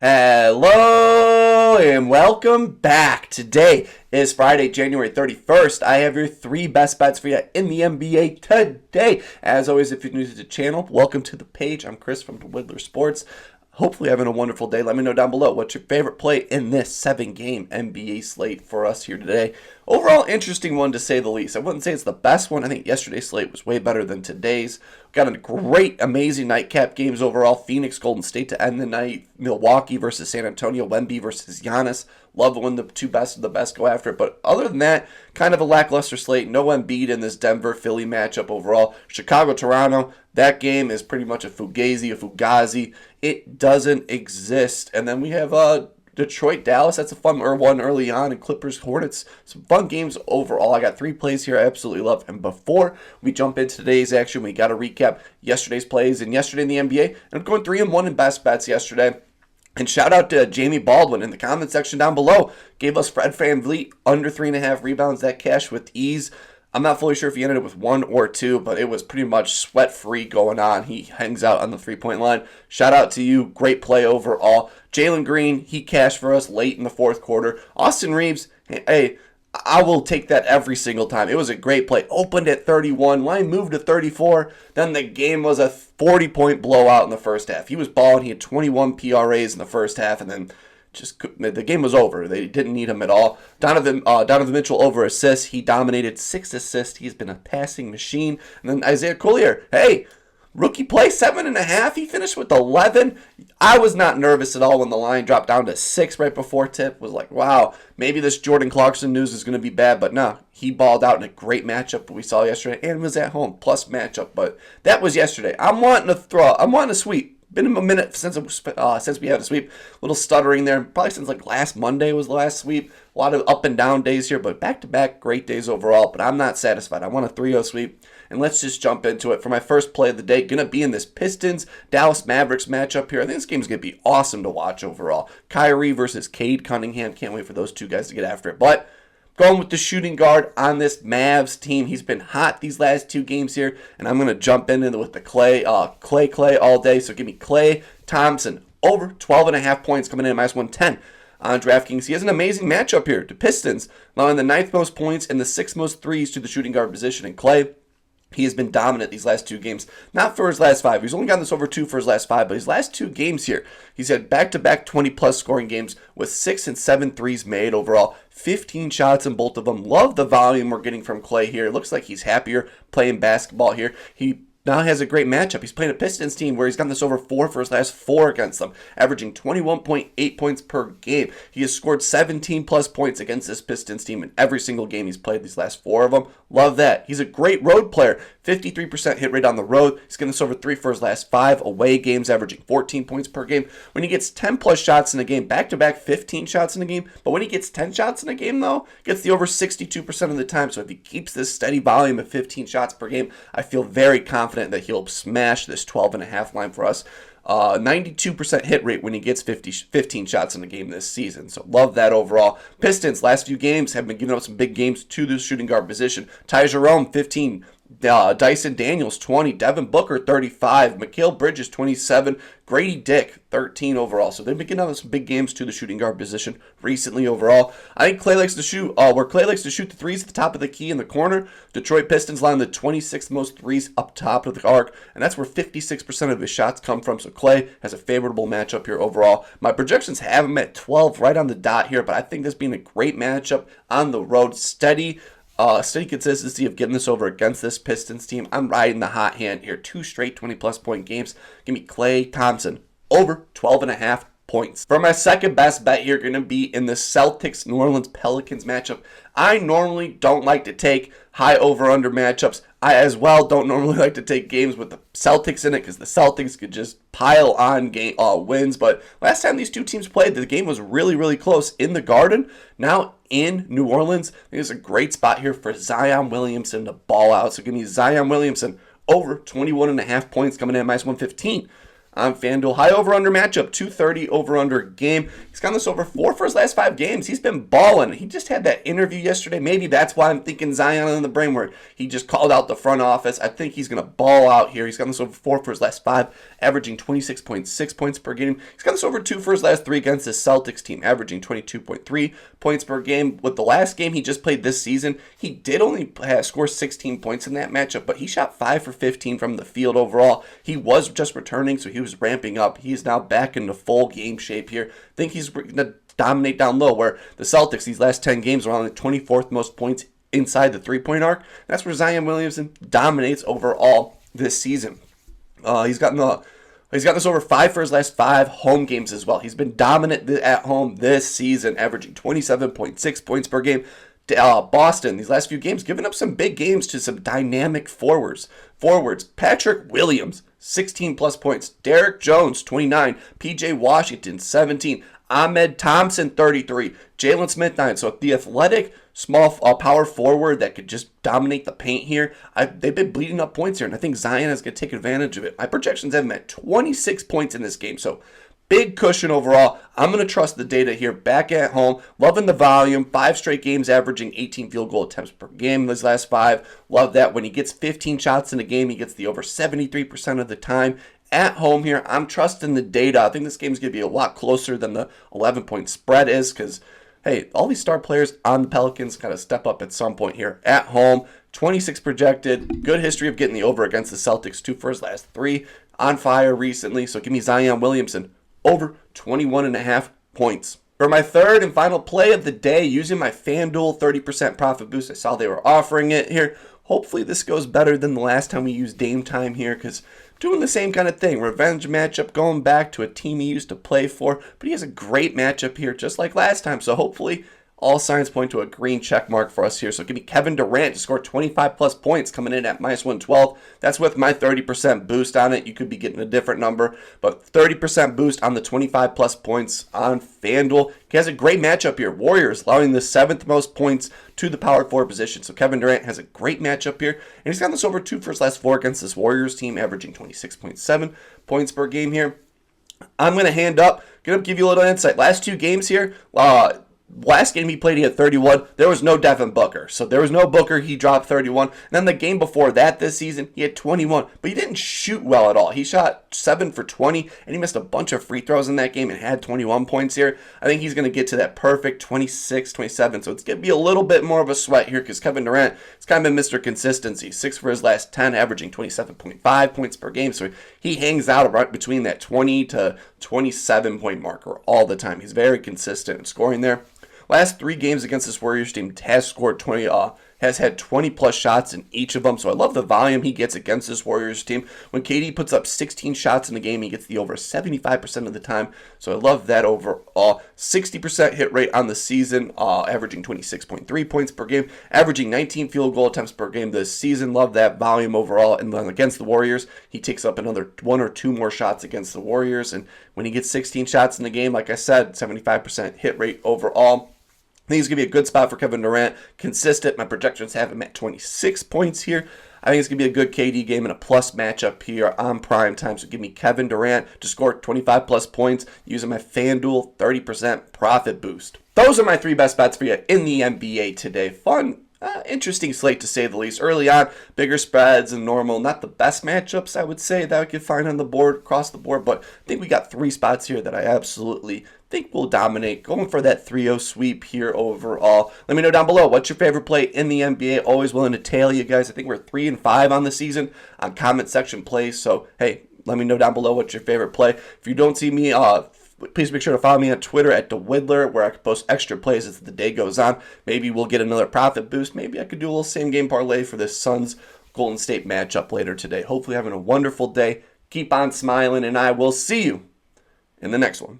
Hello and welcome back. Today is Friday, January 31st. I have your three best bets for you in the NBA today. As always, if you're new to the channel, welcome to the page. I'm Chris from Whittler Sports. Hopefully having a wonderful day. Let me know down below what's your favorite play in this 7-game NBA slate for us here today. Overall, interesting one to say the least. I wouldn't say it's the best one. I think yesterday's slate was way better than today's. Got a great, amazing nightcap games overall. Phoenix, Golden State to end the night. Milwaukee versus San Antonio. Wemby versus Giannis. Love when the two best of the best go after it. But other than that, kind of a lackluster slate. No Embiid in this Denver-Philly matchup overall. Chicago-Toronto. That game is pretty much a fugazi. It doesn't exist. And then we have Detroit, Dallas. That's a fun one early on. And Clippers, Hornets. Some fun games overall. I got three plays here I absolutely love. And before we jump into today's action, we got to recap yesterday's plays and yesterday in the NBA. And I'm going 3-1 in best bets yesterday. And shout out to Jamie Baldwin in the comment section down below. Gave us Fred VanVleet under 3.5 rebounds. That cash with ease. I'm not fully sure if he ended up with one or two, but it was pretty much sweat-free going on. He hangs out on the three-point line. Shout out to you. Great play overall. Jalen Green, he cashed for us late in the fourth quarter. Austin Reeves, hey, I will take that every single time. It was a great play. Opened at 31. Line moved to 34. Then the game was a 40-point blowout in the first half. He was balling. He had 21 PRAs in the first half, and then the game was over. They didn't need him at all. Donovan Mitchell over assists. He dominated 6 assists. He's been a passing machine. And then Isaiah Collier, hey, rookie play 7.5. He finished with 11. I was not nervous at all when the line dropped down to 6 right before tip. Was like, wow, maybe this Jordan Clarkson news is going to be bad. But no, he balled out in a great matchup that we saw yesterday and was at home plus matchup. But that was yesterday. I'm wanting to sweep. Been a minute since we had a sweep. A little stuttering there. Probably since like last Monday was the last sweep. A lot of up and down days here, but back-to-back great days overall. But I'm not satisfied. I want a 3-0 sweep. And let's just jump into it. For my first play of the day, going to be in this Pistons-Dallas Mavericks matchup here. I think this game's going to be awesome to watch overall. Kyrie versus Cade Cunningham. Can't wait for those two guys to get after it. But going with the shooting guard on this Mavs team. He's been hot these last two games here, and I'm going to jump in with the Clay all day. So give me Clay Thompson over 12.5 points coming in at -110 on DraftKings. He has an amazing matchup here. The Pistons allowing the 9th most points and the 6th most threes to the shooting guard position. And Clay, he has been dominant these last two games. Not for his last 5. He's only gotten this over 2 for his last 5, but his last 2 games here, he's had back-to-back 20-plus scoring games with 6 and 7 threes made overall. 15 shots in both of them. Love the volume we're getting from Clay here. It looks like he's happier playing basketball here. He now has a great matchup. He's playing a Pistons team where he's gotten this over 4 for his last 4 against them, averaging 21.8 points per game. He has scored 17-plus points against this Pistons team in every single game he's played these last 4 of them. Love that. He's a great road player. 53% hit rate on the road. He's getting this over 3 for his last 5 away games, averaging 14 points per game. When he gets 10-plus shots in a game, back-to-back 15 shots in a game, but when he gets 10 shots in a game, though, gets the over 62% of the time. So if he keeps this steady volume of 15 shots per game, I feel very confident that he'll smash this 12.5 line for us. 92% hit rate when he gets 15 shots in a game this season. So love that overall. Pistons, last few games have been giving up some big games to the shooting guard position. Ty Jerome, 15. Dyson Daniels, 20. Devin Booker, 35. Mikal Bridges, 27. Grady Dick, 13 overall. So they've been getting out some big games to the shooting guard position recently overall. I think Clay likes to shoot, where Clay likes to shoot the threes at the top of the key in the corner. Detroit Pistons line the 26th most threes up top of the arc, and that's where 56% of his shots come from. So Clay has a favorable matchup here overall. My projections have him at 12 right on the dot here, but I think this being a great matchup on the road, steady consistency of getting this over against this Pistons team. I'm riding the hot hand here. 2 straight 20-plus point games. Give me Clay Thompson over 12.5 points. For my second best bet here, going to be in the Celtics New Orleans Pelicans matchup. I normally don't like to take high over-under matchups. I as well don't normally like to take games with the Celtics in it because the Celtics could just pile on wins. But last time these two teams played, the game was really, really close in the Garden. Now in New Orleans, I think it's a great spot here for Zion Williamson to ball out. So give me Zion Williamson over 21.5 points coming in at -115 on FanDuel. High over-under matchup, 230 over-under game. He's gotten this over 4 for his last 5 games. He's been balling. He just had that interview yesterday. Maybe that's why I'm thinking Zion in the brain, where he just called out the front office. I think he's going to ball out here. He's gotten this over 4 for his last 5, averaging 26.6 points per game. He's gotten this over 2 for his last 3 against the Celtics team, averaging 22.3 points per game. With the last game he just played this season, he did only score 16 points in that matchup, but he shot 5 for 15 from the field overall. He was just returning, so he was ramping up. He's now back into full game shape here. I think he's going to dominate down low, where the Celtics, these last 10 games, are on the 24th most points inside the three-point arc. That's where Zion Williamson dominates overall this season. He's gotten this over 5 for his last 5 home games as well. He's been dominant at home this season, averaging 27.6 points per game. Boston, these last few games, giving up some big games to some dynamic forwards. Patrick Williams, 16 plus points. Derek Jones, 29. PJ Washington, 17. Ahmed Thompson, 33. Jalen Smith, 9. So the athletic, small power forward that could just dominate the paint here. They've been bleeding up points here, and I think Zion is going to take advantage of it. My projections have him at 26 points in this game, so big cushion overall. I'm going to trust the data here back at home. Loving the volume. 5 straight games averaging 18 field goal attempts per game these last 5. Love that. When he gets 15 shots in a game, he gets the over 73% of the time. At home here, I'm trusting the data. I think this game is going to be a lot closer than the 11-point spread is, because, hey, all these star players on the Pelicans got to step up at some point here. At home, 26 projected. Good history of getting the over against the Celtics, 2 for his last 3. On fire recently, so give me Zion Williamson over 21.5 points. For my third and final play of the day, using my FanDuel 30% profit boost, I saw they were offering it here. Hopefully this goes better than the last time we used Dame time here, because doing the same kind of thing. Revenge matchup, going back to a team he used to play for, but he has a great matchup here just like last time, so hopefully all signs point to a green check mark for us here. So give me Kevin Durant to score 25 plus points, coming in at minus 112. That's with my 30% boost on it. You could be getting a different number, but 30% boost on the 25 plus points on FanDuel. He has a great matchup here. Warriors allowing the 7th most points to the power forward position. So Kevin Durant has a great matchup here, and he's gotten this over 2 for his last 4 against this Warriors team, averaging 26.7 points per game here. I'm going to give you a little insight. Last 2 games here, last game he played, he had 31. There was no Devin Booker. So there was no Booker. He dropped 31. And then the game before that this season, he had 21. But he didn't shoot well at all. He shot 7 for 20, and he missed a bunch of free throws in that game and had 21 points here. I think he's going to get to that perfect 26, 27. So it's going to be a little bit more of a sweat here, because Kevin Durant has kind of been Mr. Consistency. 6 for his last 10, averaging 27.5 points per game. So he hangs out right between that 20 to 27 point marker all the time. He's very consistent in scoring there. Last 3 games against this Warriors team has had 20 plus shots in each of them. So I love the volume he gets against this Warriors team. When KD puts up 16 shots in a game, he gets the over 75% of the time. So I love that overall. 60% hit rate on the season, averaging 26.3 points per game, averaging 19 field goal attempts per game this season. Love that volume overall. And then against the Warriors, he takes up another 1 or 2 more shots against the Warriors. And when he gets 16 shots in the game, like I said, 75% hit rate overall. I think it's going to be a good spot for Kevin Durant. Consistent. My projections have him at 26 points here. I think it's going to be a good KD game and a plus matchup here on prime time. So give me Kevin Durant to score 25 plus points using my FanDuel 30% profit boost. Those are my 3 best bets for you in the NBA today. Fun, interesting slate to say the least. Early on, bigger spreads and normal. Not the best matchups, I would say, that we could find on the board, across the board. But I think we got 3 spots here that I absolutely think will dominate. Going for that 3-0 sweep here overall. Let me know down below, what's your favorite play in the NBA? Always willing to tail you guys. I think we're 3-5 on the season on comment section plays. So, hey, let me know down below what's your favorite play. If you don't see me, please make sure to follow me on Twitter at @DeWidler, where I can post extra plays as the day goes on. Maybe we'll get another profit boost. Maybe I could do a little same game parlay for this Suns Golden State matchup later today. Hopefully having a wonderful day. Keep on smiling, and I will see you in the next one.